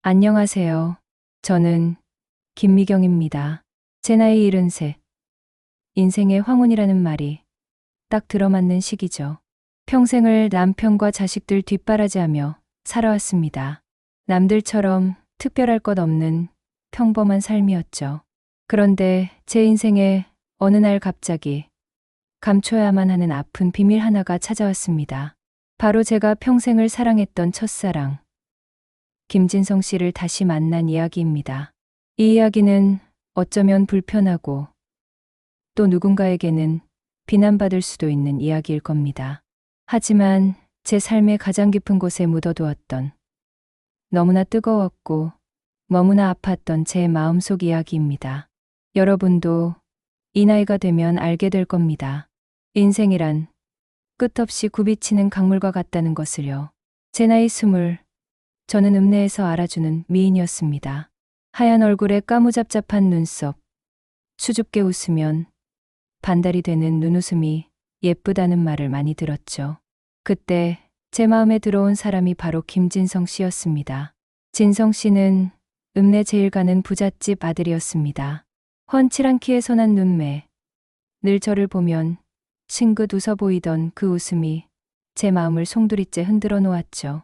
안녕하세요. 저는 김미경입니다. 제 나이 73. 인생의 황혼이라는 말이 딱 들어맞는 시기죠. 평생을 남편과 자식들 뒷바라지하며 살아왔습니다. 남들처럼 특별할 것 없는 평범한 삶이었죠. 그런데 제 인생에 어느 날 갑자기 감춰야만 하는 아픈 비밀 하나가 찾아왔습니다. 바로 제가 평생을 사랑했던 첫사랑, 김진성 씨를 다시 만난 이야기입니다. 이 이야기는 어쩌면 불편하고 또 누군가에게는 비난받을 수도 있는 이야기일 겁니다. 하지만 제 삶의 가장 깊은 곳에 묻어두었던 너무나 뜨거웠고 너무나 아팠던 제 마음속 이야기입니다. 여러분도 이 나이가 되면 알게 될 겁니다. 인생이란 끝없이 굽이치는 강물과 같다는 것을요. 제 나이 20, 저는 읍내에서 알아주는 미인이었습니다. 하얀 얼굴에 까무잡잡한 눈썹, 수줍게 웃으면 반달이 되는 눈웃음이 예쁘다는 말을 많이 들었죠. 그때 제 마음에 들어온 사람이 바로 김진성 씨였습니다. 진성 씨는 읍내 제일 가는 부잣집 아들이었습니다. 훤칠한 키에 선한 눈매, 늘 저를 보면 싱긋 웃어 보이던 그 웃음이 제 마음을 송두리째 흔들어 놓았죠.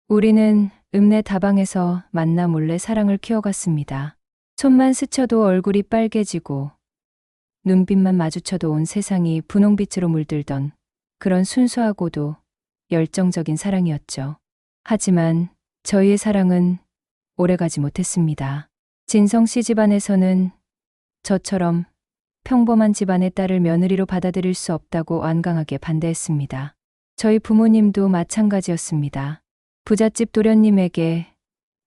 우리는 읍내 다방에서 만나 몰래 사랑을 키워갔습니다. 손만 스쳐도 얼굴이 빨개지고 눈빛만 마주쳐도 온 세상이 분홍빛으로 물들던 그런 순수하고도 열정적인 사랑이었죠. 하지만 저희의 사랑은 오래가지 못했습니다. 진성 씨 집안에서는 저처럼 평범한 집안의 딸을 며느리로 받아들일 수 없다고 완강하게 반대했습니다. 저희 부모님도 마찬가지였습니다. 부잣집 도련님에게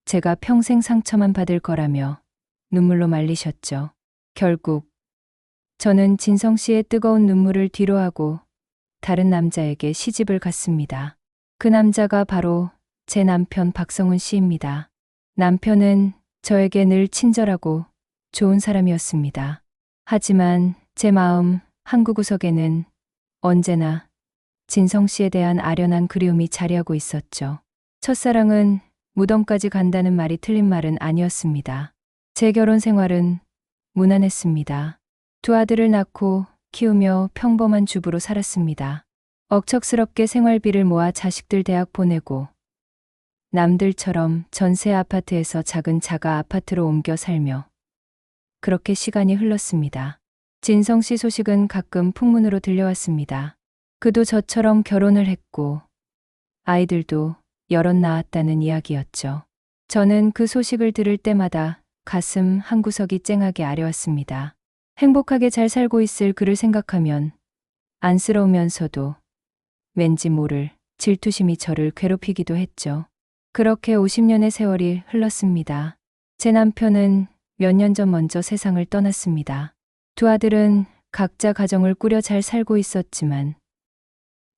제가 평생 상처만 받을 거라며 눈물로 말리셨죠. 결국 저는 진성 씨의 뜨거운 눈물을 뒤로하고 다른 남자에게 시집을 갔습니다. 그 남자가 바로 제 남편 박성훈 씨입니다. 남편은 저에게 늘 친절하고 좋은 사람이었습니다. 하지만 제 마음 한구구석에는 언제나 진성 씨에 대한 아련한 그리움이 자리하고 있었죠. 첫사랑은 무덤까지 간다는 말이 틀린 말은 아니었습니다. 제 결혼 생활은 무난했습니다. 두 아들을 낳고 키우며 평범한 주부로 살았습니다. 억척스럽게 생활비를 모아 자식들 대학 보내고 남들처럼 전세 아파트에서 작은 자가 아파트로 옮겨 살며 그렇게 시간이 흘렀습니다. 진성 씨 소식은 가끔 풍문으로 들려왔습니다. 그도 저처럼 결혼을 했고 아이들도 여럿 낳았다는 이야기였죠. 저는 그 소식을 들을 때마다 가슴 한구석이 쨍하게 아려왔습니다. 행복하게 잘 살고 있을 그를 생각하면 안쓰러우면서도 왠지 모를 질투심이 저를 괴롭히기도 했죠. 그렇게 50년의 세월이 흘렀습니다. 제 남편은 몇 년 전 먼저 세상을 떠났습니다. 두 아들은 각자 가정을 꾸려 잘 살고 있었지만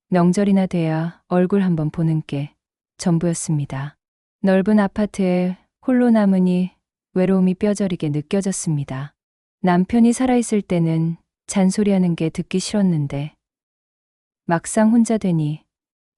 명절이나 돼야 얼굴 한번 보는 게 전부였습니다. 넓은 아파트에 홀로 남으니 외로움이 뼈저리게 느껴졌습니다. 남편이 살아있을 때는 잔소리하는 게 듣기 싫었는데 막상 혼자 되니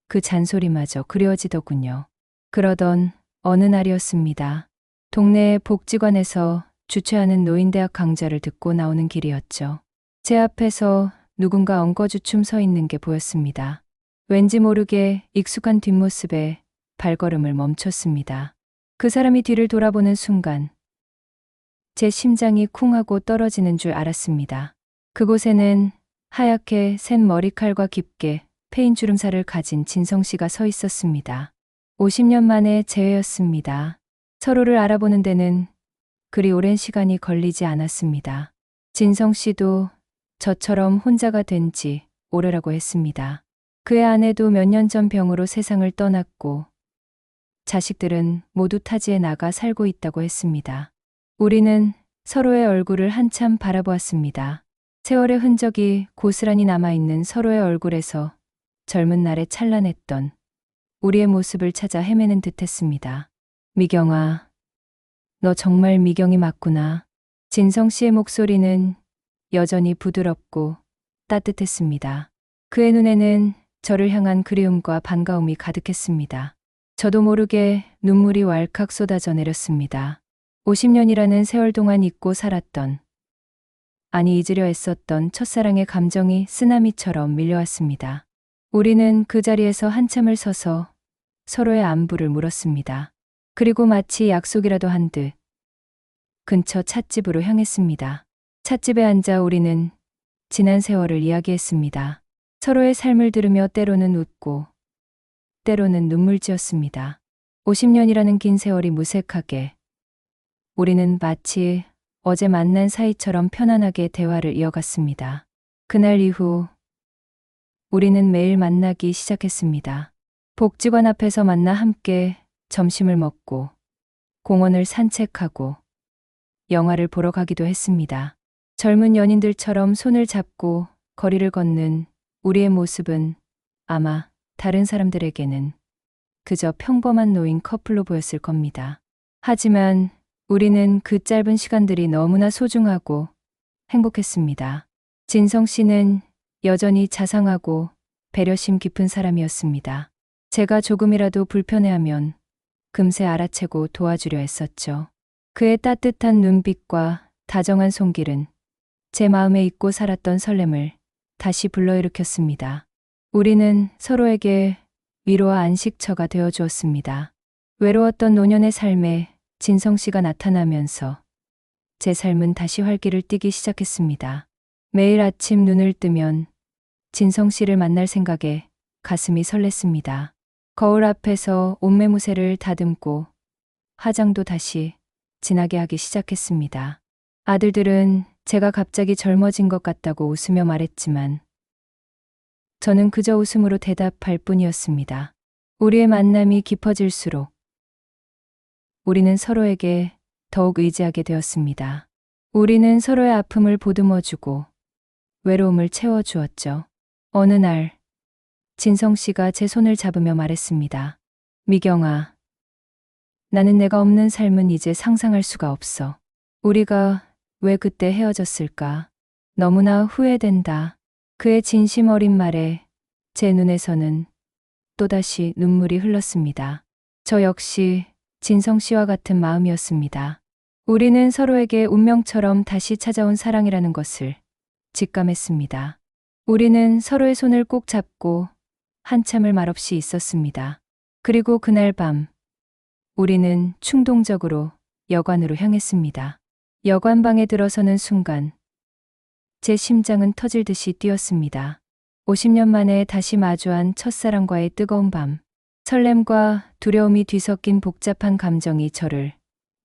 그 잔소리마저 그리워지더군요. 그러던 어느 날이었습니다. 동네 복지관에서 주최하는 노인대학 강좌를 듣고 나오는 길이었죠. 제 앞에서 누군가 엉거주춤 서 있는 게 보였습니다. 왠지 모르게 익숙한 뒷모습에 발걸음을 멈췄습니다. 그 사람이 뒤를 돌아보는 순간 제 심장이 쿵 하고 떨어지는 줄 알았습니다. 그곳에는 하얗게 센 머리칼과 깊게 패인 주름살을 가진 진성 씨가 서 있었습니다. 50년 만의 재회였습니다. 서로를 알아보는 데는 그리 오랜 시간이 걸리지 않았습니다. 진성 씨도 저처럼 혼자가 된 지 오래라고 했습니다. 그의 아내도 몇 년 전 병으로 세상을 떠났고 자식들은 모두 타지에 나가 살고 있다고 했습니다. 우리는 서로의 얼굴을 한참 바라보았습니다. 세월의 흔적이 고스란히 남아있는 서로의 얼굴에서 젊은 날에 찬란했던 우리의 모습을 찾아 헤매는 듯했습니다. 미경아, 너 정말 미경이 맞구나. 진성 씨의 목소리는 여전히 부드럽고 따뜻했습니다. 그의 눈에는 저를 향한 그리움과 반가움이 가득했습니다. 저도 모르게 눈물이 왈칵 쏟아져 내렸습니다. 50년이라는 세월 동안 잊고 살았던, 아니 잊으려 애썼던 첫사랑의 감정이 쓰나미처럼 밀려왔습니다. 우리는 그 자리에서 한참을 서서 서로의 안부를 물었습니다. 그리고 마치 약속이라도 한 듯 근처 찻집으로 향했습니다. 찻집에 앉아 우리는 지난 세월을 이야기했습니다. 서로의 삶을 들으며 때로는 웃고 때로는 눈물 지었습니다. 50년이라는 긴 세월이 무색하게 우리는 마치 어제 만난 사이처럼 편안하게 대화를 이어갔습니다. 그날 이후 우리는 매일 만나기 시작했습니다. 복지관 앞에서 만나 함께 점심을 먹고 공원을 산책하고 영화를 보러 가기도 했습니다. 젊은 연인들처럼 손을 잡고 거리를 걷는 우리의 모습은 아마 다른 사람들에게는 그저 평범한 노인 커플로 보였을 겁니다. 하지만 우리는 그 짧은 시간들이 너무나 소중하고 행복했습니다. 진성 씨는 여전히 자상하고 배려심 깊은 사람이었습니다. 제가 조금이라도 불편해하면 금세 알아채고 도와주려 했었죠. 그의 따뜻한 눈빛과 다정한 손길은 제 마음에 잊고 살았던 설렘을 다시 불러일으켰습니다. 우리는 서로에게 위로와 안식처가 되어 주었습니다. 외로웠던 노년의 삶에 진성 씨가 나타나면서 제 삶은 다시 활기를 띠기 시작했습니다. 매일 아침 눈을 뜨면 진성 씨를 만날 생각에 가슴이 설렜습니다. 거울 앞에서 옷매무새를 다듬고 화장도 다시 진하게 하기 시작했습니다. 아들들은 제가 갑자기 젊어진 것 같다고 웃으며 말했지만 저는 그저 웃음으로 대답할 뿐이었습니다. 우리의 만남이 깊어질수록 우리는 서로에게 더욱 의지하게 되었습니다. 우리는 서로의 아픔을 보듬어주고 외로움을 채워주었죠. 어느 날 진성 씨가 제 손을 잡으며 말했습니다. 미경아, 나는 내가 없는 삶은 이제 상상할 수가 없어. 우리가 왜 그때 헤어졌을까? 너무나 후회된다. 그의 진심 어린 말에 제 눈에서는 또다시 눈물이 흘렀습니다. 저 역시 진성 씨와 같은 마음이었습니다. 우리는 서로에게 운명처럼 다시 찾아온 사랑이라는 것을 직감했습니다. 우리는 서로의 손을 꼭 잡고 한참을 말없이 있었습니다. 그리고 그날 밤 우리는 충동적으로 여관으로 향했습니다. 여관방에 들어서는 순간 제 심장은 터질 듯이 뛰었습니다. 50년 만에 다시 마주한 첫사랑과의 뜨거운 밤, 설렘과 두려움이 뒤섞인 복잡한 감정이 저를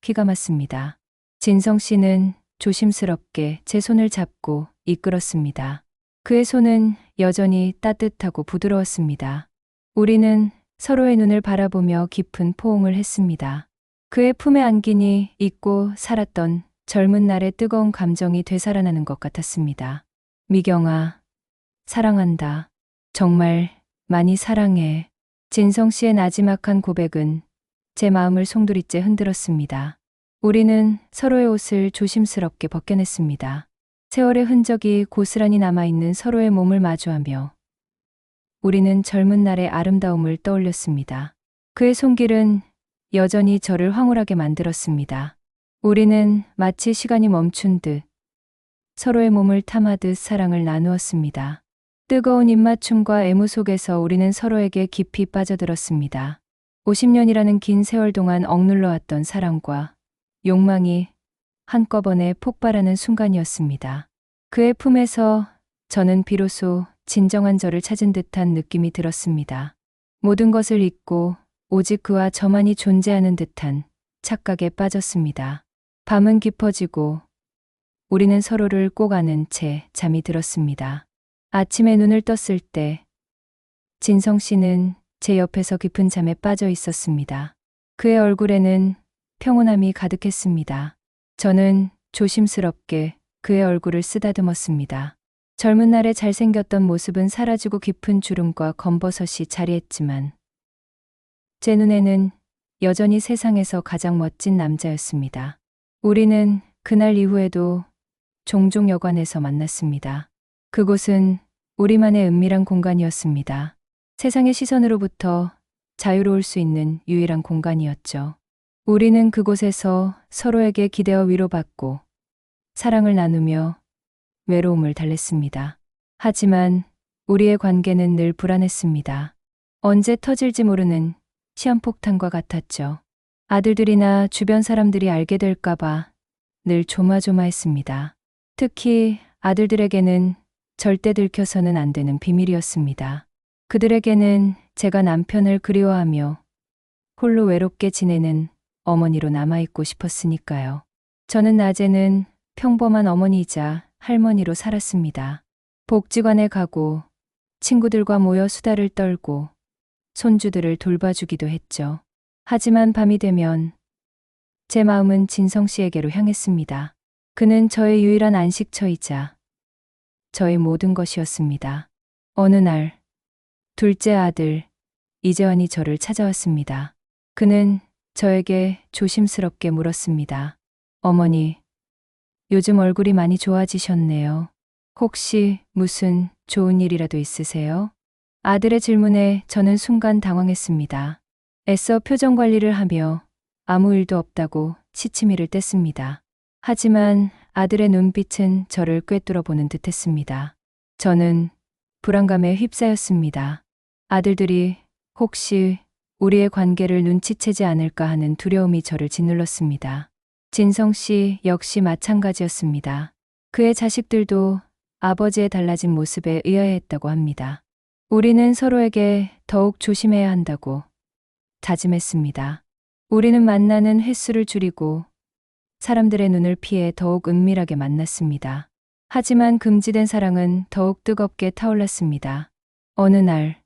휘감았습니다. 진성 씨는 조심스럽게 제 손을 잡고 이끌었습니다. 그의 손은 여전히 따뜻하고 부드러웠습니다. 우리는 서로의 눈을 바라보며 깊은 포옹을 했습니다. 그의 품에 안기니 잊고 살았던 젊은 날의 뜨거운 감정이 되살아나는 것 같았습니다. 미경아, 사랑한다. 정말 많이 사랑해. 진성 씨의 나지막한 고백은 제 마음을 송두리째 흔들었습니다. 우리는 서로의 옷을 조심스럽게 벗겨냈습니다. 세월의 흔적이 고스란히 남아있는 서로의 몸을 마주하며 우리는 젊은 날의 아름다움을 떠올렸습니다. 그의 손길은 여전히 저를 황홀하게 만들었습니다. 우리는 마치 시간이 멈춘 듯 서로의 몸을 탐하듯 사랑을 나누었습니다. 뜨거운 입맞춤과 애무 속에서 우리는 서로에게 깊이 빠져들었습니다. 50년이라는 긴 세월 동안 억눌러왔던 사랑과 욕망이 한꺼번에 폭발하는 순간이었습니다. 그의 품에서 저는 비로소 진정한 저를 찾은 듯한 느낌이 들었습니다. 모든 것을 잊고 오직 그와 저만이 존재하는 듯한 착각에 빠졌습니다. 밤은 깊어지고 우리는 서로를 꼭 안은 채 잠이 들었습니다. 아침에 눈을 떴을 때 진성 씨는 제 옆에서 깊은 잠에 빠져 있었습니다. 그의 얼굴에는 평온함이 가득했습니다. 저는 조심스럽게 그의 얼굴을 쓰다듬었습니다. 젊은 날의 잘생겼던 모습은 사라지고 깊은 주름과 검버섯이 자리했지만 제 눈에는 여전히 세상에서 가장 멋진 남자였습니다. 우리는 그날 이후에도 종종 여관에서 만났습니다. 그곳은 우리만의 은밀한 공간이었습니다. 세상의 시선으로부터 자유로울 수 있는 유일한 공간이었죠. 우리는 그곳에서 서로에게 기대어 위로받고 사랑을 나누며 외로움을 달랬습니다. 하지만 우리의 관계는 늘 불안했습니다. 언제 터질지 모르는 시한폭탄과 같았죠. 아들들이나 주변 사람들이 알게 될까봐 늘 조마조마했습니다. 특히 아들들에게는 절대 들켜서는 안 되는 비밀이었습니다. 그들에게는 제가 남편을 그리워하며 홀로 외롭게 지내는 어머니로 남아있고 싶었으니까요. 저는 낮에는 평범한 어머니이자 할머니로 살았습니다. 복지관에 가고 친구들과 모여 수다를 떨고 손주들을 돌봐주기도 했죠. 하지만 밤이 되면 제 마음은 진성 씨에게로 향했습니다. 그는 저의 유일한 안식처이자 저의 모든 것이었습니다. 어느 날 둘째 아들 이재환이 저를 찾아왔습니다. 그는 저에게 조심스럽게 물었습니다. 어머니, 요즘 얼굴이 많이 좋아지셨네요. 혹시 무슨 좋은 일이라도 있으세요? 아들의 질문에 저는 순간 당황했습니다. 애써 표정 관리를 하며 아무 일도 없다고 시치미를 뗐습니다. 하지만 아들의 눈빛은 저를 꿰뚫어 보는 듯했습니다. 저는 불안감에 휩싸였습니다. 아들들이 혹시 우리의 관계를 눈치채지 않을까 하는 두려움이 저를 짓눌렀습니다. 진성 씨 역시 마찬가지였습니다. 그의 자식들도 아버지의 달라진 모습에 의아해했다고 합니다. 우리는 서로에게 더욱 조심해야 한다고 다짐했습니다. 우리는 만나는 횟수를 줄이고 사람들의 눈을 피해 더욱 은밀하게 만났습니다. 하지만 금지된 사랑은 더욱 뜨겁게 타올랐습니다. 어느 날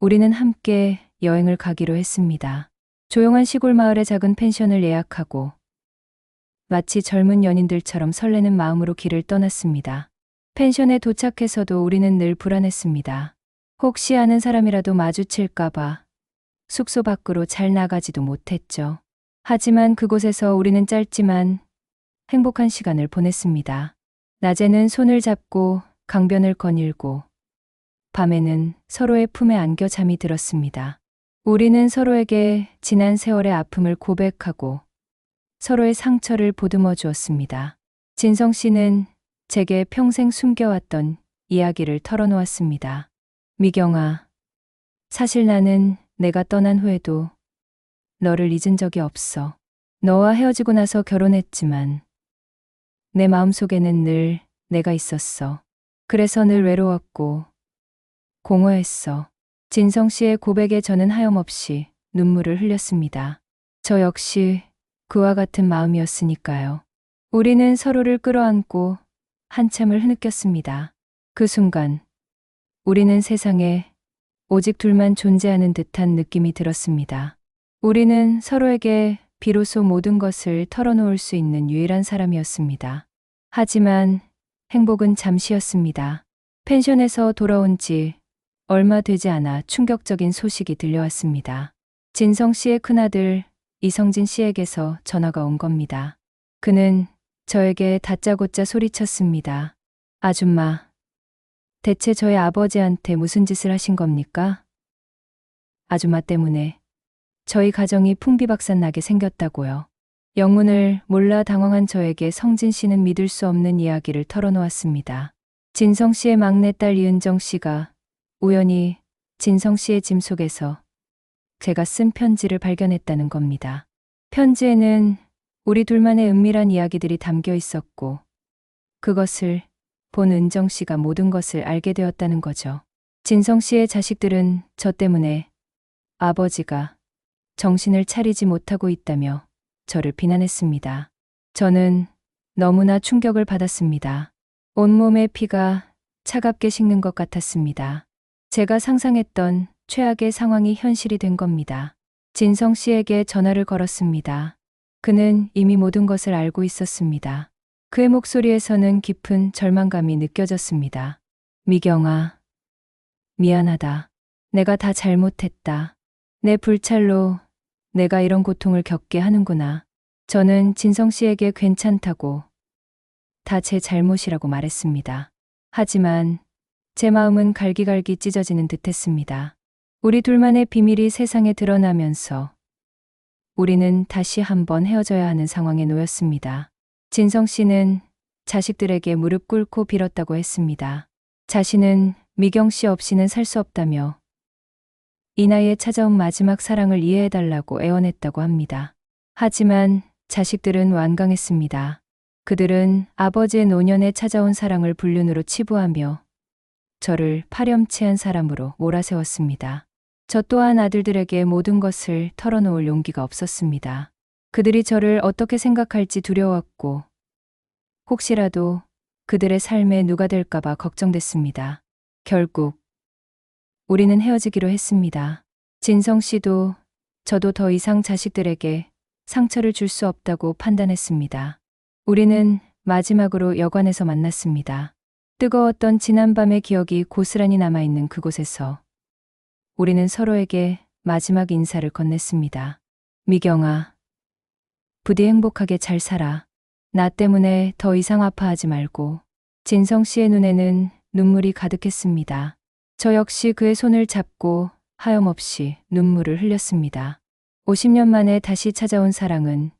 우리는 함께 여행을 가기로 했습니다. 조용한 시골 마을의 작은 펜션을 예약하고 마치 젊은 연인들처럼 설레는 마음으로 길을 떠났습니다. 펜션에 도착해서도 우리는 늘 불안했습니다. 혹시 아는 사람이라도 마주칠까봐 숙소 밖으로 잘 나가지도 못했죠. 하지만 그곳에서 우리는 짧지만 행복한 시간을 보냈습니다. 낮에는 손을 잡고 강변을 거닐고 밤에는 서로의 품에 안겨 잠이 들었습니다. 우리는 서로에게 지난 세월의 아픔을 고백하고 서로의 상처를 보듬어 주었습니다. 진성 씨는 제게 평생 숨겨왔던 이야기를 털어놓았습니다. 미경아, 사실 나는 내가 떠난 후에도 너를 잊은 적이 없어. 너와 헤어지고 나서 결혼했지만 내 마음속에는 늘 내가 있었어. 그래서 늘 외로웠고 공허했어. 진성 씨의 고백에 저는 하염없이 눈물을 흘렸습니다. 저 역시 그와 같은 마음이었으니까요. 우리는 서로를 끌어안고 한참을 흐느꼈습니다. 그 순간 우리는 세상에 오직 둘만 존재하는 듯한 느낌이 들었습니다. 우리는 서로에게 비로소 모든 것을 털어놓을 수 있는 유일한 사람이었습니다. 하지만 행복은 잠시였습니다. 펜션에서 돌아온 지 얼마 되지 않아 충격적인 소식이 들려왔습니다. 진성 씨의 큰아들 이성진 씨에게서 전화가 온 겁니다. 그는 저에게 다짜고짜 소리쳤습니다. 아줌마, 대체 저희 아버지한테 무슨 짓을 하신 겁니까? 아줌마 때문에 저희 가정이 풍비박산 나게 생겼다고요. 영문을 몰라 당황한 저에게 성진 씨는 믿을 수 없는 이야기를 털어놓았습니다. 진성 씨의 막내딸 이은정 씨가 우연히 진성 씨의 짐 속에서 제가 쓴 편지를 발견했다는 겁니다. 편지에는 우리 둘만의 은밀한 이야기들이 담겨 있었고 그것을 본 은정 씨가 모든 것을 알게 되었다는 거죠. 진성 씨의 자식들은 저 때문에 아버지가 정신을 차리지 못하고 있다며 저를 비난했습니다. 저는 너무나 충격을 받았습니다. 온몸의 피가 차갑게 식는 것 같았습니다. 제가 상상했던 최악의 상황이 현실이 된 겁니다. 진성 씨에게 전화를 걸었습니다. 그는 이미 모든 것을 알고 있었습니다. 그의 목소리에서는 깊은 절망감이 느껴졌습니다. 미경아, 미안하다. 내가 다 잘못했다. 내 불찰로 내가 이런 고통을 겪게 하는구나. 저는 진성 씨에게 괜찮다고 다 제 잘못이라고 말했습니다. 하지만 제 마음은 갈기갈기 찢어지는 듯했습니다. 우리 둘만의 비밀이 세상에 드러나면서 우리는 다시 한번 헤어져야 하는 상황에 놓였습니다. 진성 씨는 자식들에게 무릎 꿇고 빌었다고 했습니다. 자신은 미경 씨 없이는 살 수 없다며 이 나이에 찾아온 마지막 사랑을 이해해달라고 애원했다고 합니다. 하지만 자식들은 완강했습니다. 그들은 아버지의 노년에 찾아온 사랑을 불륜으로 치부하며 저를 파렴치한 사람으로 몰아세웠습니다. 저 또한 아들들에게 모든 것을 털어놓을 용기가 없었습니다. 그들이 저를 어떻게 생각할지 두려웠고 혹시라도 그들의 삶에 누가 될까봐 걱정됐습니다. 결국 우리는 헤어지기로 했습니다. 진성 씨도 저도 더 이상 자식들에게 상처를 줄 수 없다고 판단했습니다. 우리는 마지막으로 여관에서 만났습니다. 뜨거웠던 지난밤의 기억이 고스란히 남아있는 그곳에서 우리는 서로에게 마지막 인사를 건넸습니다. 미경아, 부디 행복하게 잘 살아. 나 때문에 더 이상 아파하지 말고. 진성 씨의 눈에는 눈물이 가득했습니다. 저 역시 그의 손을 잡고 하염없이 눈물을 흘렸습니다. 50년 만에 다시 찾아온 사랑은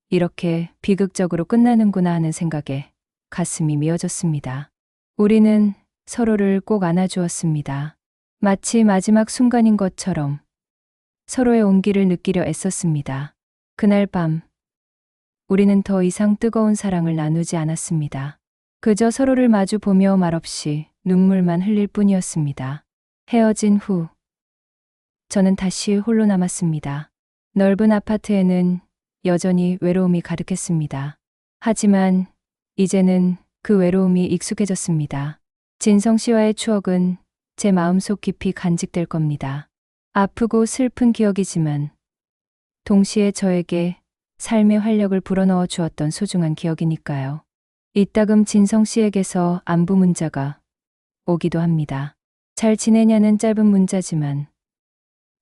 이렇게 비극적으로 끝나는구나 하는 생각에 가슴이 미어졌습니다. 우리는 서로를 꼭 안아주었습니다. 마치 마지막 순간인 것처럼 서로의 온기를 느끼려 애썼습니다. 그날 밤 우리는 더 이상 뜨거운 사랑을 나누지 않았습니다. 그저 서로를 마주 보며 말없이 눈물만 흘릴 뿐이었습니다. 헤어진 후 저는 다시 홀로 남았습니다. 넓은 아파트에는 여전히 외로움이 가득했습니다. 하지만 이제는 그 외로움이 익숙해졌습니다. 진성 씨와의 추억은 제 마음속 깊이 간직될 겁니다. 아프고 슬픈 기억이지만 동시에 저에게 삶의 활력을 불어넣어 주었던 소중한 기억이니까요. 이따금 진성 씨에게서 안부 문자가 오기도 합니다. 잘 지내냐는 짧은 문자지만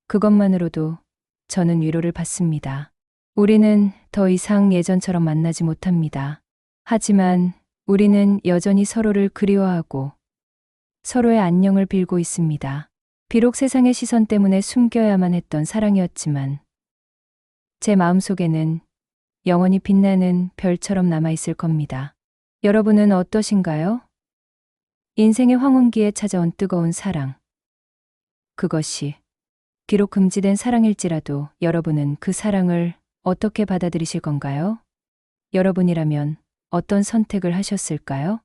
그것만으로도 저는 위로를 받습니다. 우리는 더 이상 예전처럼 만나지 못합니다. 하지만 우리는 여전히 서로를 그리워하고 서로의 안녕을 빌고 있습니다. 비록 세상의 시선 때문에 숨겨야만 했던 사랑이었지만 제 마음속에는 영원히 빛나는 별처럼 남아있을 겁니다. 여러분은 어떠신가요? 인생의 황혼기에 찾아온 뜨거운 사랑. 그것이 비록 금지된 사랑일지라도 여러분은 그 사랑을 어떻게 받아들이실 건가요? 여러분이라면 어떤 선택을 하셨을까요?